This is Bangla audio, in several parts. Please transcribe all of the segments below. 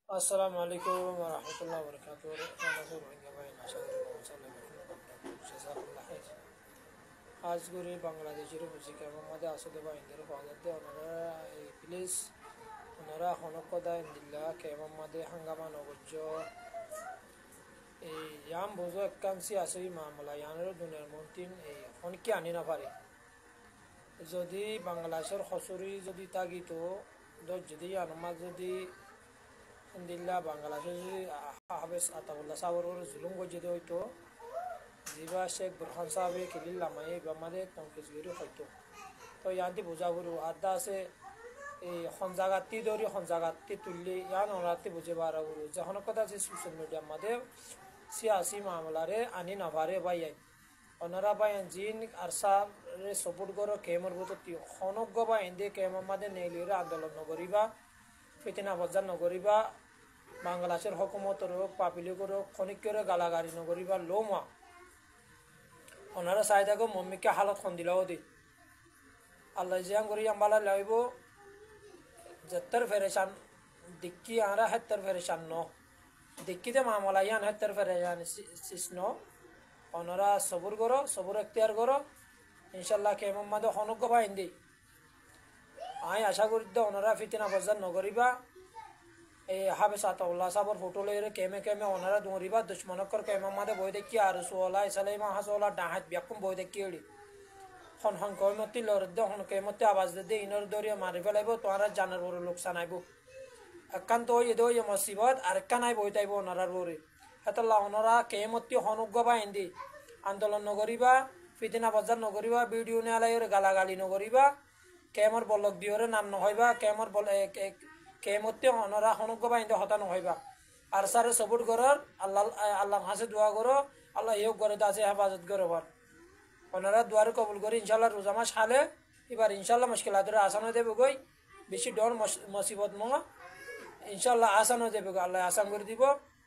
আসসালামু আলাইকুম ওয়া রাহমাতুল্লাহি ওয়া বারাকাতুহু। আমাদের রোহিঙ্গা ভাই আশা করি আজ করে বাংলাদেশের বুঝিকা মোহাম্মদ আসাদ বাইন্দের ফাদারতে ওনারা এই প্লিজ ওনারা হনকদা ইন্দিল্লা কে মোহাম্মদ হাঙ্গামা নগজ্য এই ইয়াম বোঝো একাংশি আছে মামলা ইয়ানের দুনিয়ার মন্ত্রিন এই হনকি আনি না পারে যদি বাংলাদেশের হসুরি যদি তাগিত যদি আনুমাত যদি ইন্দিল্লা বাংলাদেশে যদি হাবেস আতাউল্লাহ সাবর জুলুম গজ্জে হইতো জিবা শেখ বুরহান সাহেবে কিলিল লামাই বামাদে তংকেজগিরি হইতো তো ইয়ান্তি বুঝা বুরু আদা আছে এই হনজাগাতি দরি হনজাগাতি তুললি ইয়ান অনাতি বুঝে বারা বুরু যখন কথা আছে সোশ্যাল মিডিয়ার মাঝে সিয়াসি মামলারে আনি নাভারে বাইয়াই ওনারা বাইন জিন আরসা রে সপোর্ট করো কেমর বুততি হনজ্ঞ বা এন্দে কেমর মাঝে নেলিরে আন্দোলন নগরিবা ফিতিনা বজ্জার নগরিবা বাংলাদেশের হকুমতর হোক পাপিলিগর হোক খনিকের গালাগারি নগরিবা লোমা ওনারা চাই থাকো মম্মিকে হালত খন দিলাও দি আল্লাহ জিয়াং করি আম্বালা লাইব যেত্তর ফেরেশান দিক্কি আরা হেত্তর ফেরেশান ন দিক্কিতে মামলা ইয়ান হেত্তর ফেরেশান সিসন ওনারা সবুর করো সবুর এখতিয়ার করো ইনশাল্লাহ কেমন মাদে হনজ্ঞ পাইন দি আই আশা করি ওনারা ফিতিনা বজ্জার নগরিবা এই হাবেস আতাউল্লাহ সাবর ফটো লইরে কেমে কেমে ওনারা দৌড়িবা দুশ্মনকর কেমে মাদে বই দেখি আর সোলা ইসালাইমা হাসোলা ডাহাত ব্যাকুম বই দেখি এড়ি হন হন কইমতি লরদ হন কেমতি আওয়াজ দে ইনর দরিয়া মারি ফেলাইব তোরা জানার বড় লোকসান আইব একান তো ইদো ইয়ে মুসিবত আর একান আই বই তাইব ওনারার বরে হেতাল্লাহ ওনারা কেমতি হনুজ্ঞ বা এন্দি আন্দোলন নগরিবা ফিতিনা বজ্জার নগরিবা ভিডিও নে আলাইরে গালাগালি নগরিবা কেমর বলক দিওরে নাম নহইবা কেমর বল কেমতে ওনারা হনজ্ঞ বা এন্দি হতা নহইবা আর সারে সপোর্ট করর আল্লাহ আল্লাহ হাসে দোয়া করো আল্লাহ ইয়োগ করে দাসে হেফাজত করো বার ওনারা দুয়ারে কবুল করে ইনশাল্লাহ রোজা মাস খালে এবার ইনশাল্লাহ মুশকিলাতের আসান হয়ে দেবে গই বেশি ডর মুসিবত মা ইনশাল্লাহ আসান হয়ে দেবে আল্লাহ আসান করে দিব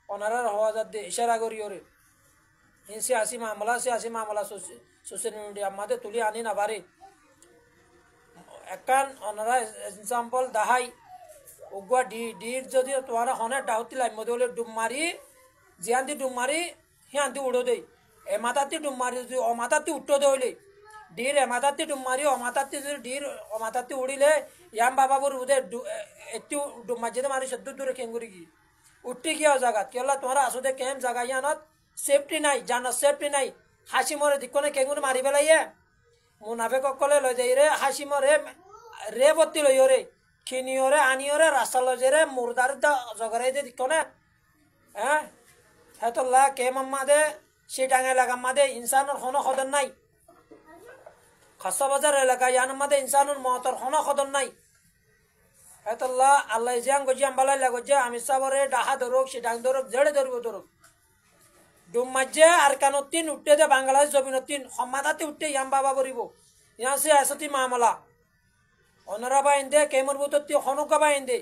ওনারা হওয়া যাতে ইশারা করি ওরে সিয়াসি মামলা সোশ্যাল মিডিয়া আমাদের তুলি আনি না পারে একান ওনারা এক্সাম্পল দাহাই উগুয়া ডির যদি তোমারা হনে ডাউতি লাই মধ্যে হলে ডুব মারি জিয়ান্তি ডুব মারি হিয়ান্তি উড়ো দেই এ মাতাতি ডুব মারি যদি অমাতাতি উঠ্টো দইলে ডির এ মাতাতি ডুব মারি অমাতাতি যদি ডির অমাতাতি উড়িলে ইয়াম বাবাবুর উদে একটু ডুব মাঝে মারি সদ্য দূরে কেঙ্গুরি কি উঠতে গিয়া জায়গা কেলা তোমরা আসো দে কেম জায়গা ইয়ানত সেফটি নাই জানার সেফটি নাই হাসি মরে দিকনে কেঙ্গুরি মারি পেলাইয়ে মুনাফে কলে লই যাই রে হাসি মরে রে বত্তি লই রে খিনিওরে আনিওরে রাস্তা লজে রে মুরদার জগরাই দে দিকনে হ্যাঁ হেতল্লা কে মাম্মাদে সে ডাঙা এলাকা মাদে ইনসানের হন খদর নাই খাসা বাজার এলাকা ইয়ান মাদে ইনসানুর মহতর হন খদর নাই হেতল্লা আল্লাহ জিয়াং গজিয়াম বালাই লাগজে আমি সাবরে ডাহা ধরুক সে ডাং ধরুক জেড়ে ধরব ধরুক ডুম মাঝে আর কানতিন উঠতে দে বাংলাদেশ জমিনতিন সমাধাতে উঠতে ইয়াম বাবা করিব ইয়া সে আসতি মামলা ওনারা বাইন্দে কেমন বুততি হনকা বাইন্দে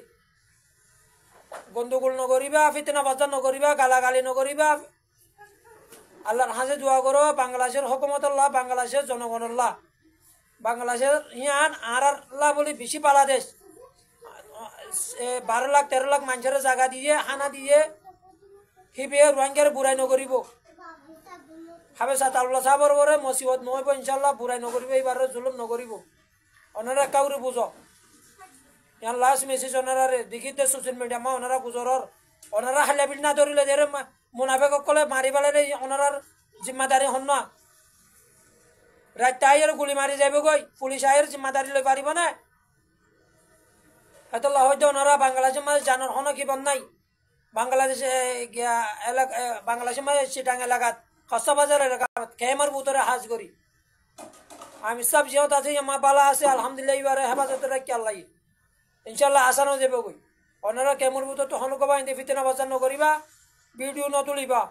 গন্ডগোল নগরিবা ফিতনা বাজার নগরিবা গালাগালি নগরিবা আল্লাহর হাজে দোয়া করো বাংলাদেশের হুকুমতুল্লাহ বাংলাদেশের জনগণুল্লাহ বাংলাদেশের ইয়ান আর আল্লাহ বলি বেশি পালা দেশ 12 লাখ 13 লাখ মানুষের জায়গা দিয়ে হানা দিয়ে হিবে রোহিঙ্গার বুড়াই নগরিব হাবেস আতাউল্লাহ সাবর বরে মুসিবত নহইব ইনশাআল্লাহ বুড়াই নগরিব এবার জুলুম নগরিব ওনারা কাউরে বুঝো ইয়ান লাস্ট মেসেজ ওনারা দেখিতে সোশ্যাল মিডিয়া মা ওনারা গুজরর ওনারা হালাবিল না ধরিলে যে মুনাফেক কলে মারি পেলে ওনার জিম্মাদারি হন না রাত আইয়ের গুলি মারি যাবে গই পুলিশ আইয়ের জিম্মাদারি লই পারিব না হেতল্লা হয়তো ওনারা বাংলাদেশের মাঝে জানার হন কি বন নাই বাংলাদেশে বাংলাদেশের মাঝে চিটাং এলাকাত খসা বাজার এলাকাত খেমার ভিতরে হাজ করি আমি সব জিহত আছে আমার বালা আছে আলহামদুলিল্লাহ এবারে হেফাজত রাখি আল্লাহ ইনশাল্লাহ আসানো যাবে গই ওনারা কেমন ভিতর তো হনুকবা ইন্দি ফিতনা বাজার নকরিবা ভিডিও নতুলিবা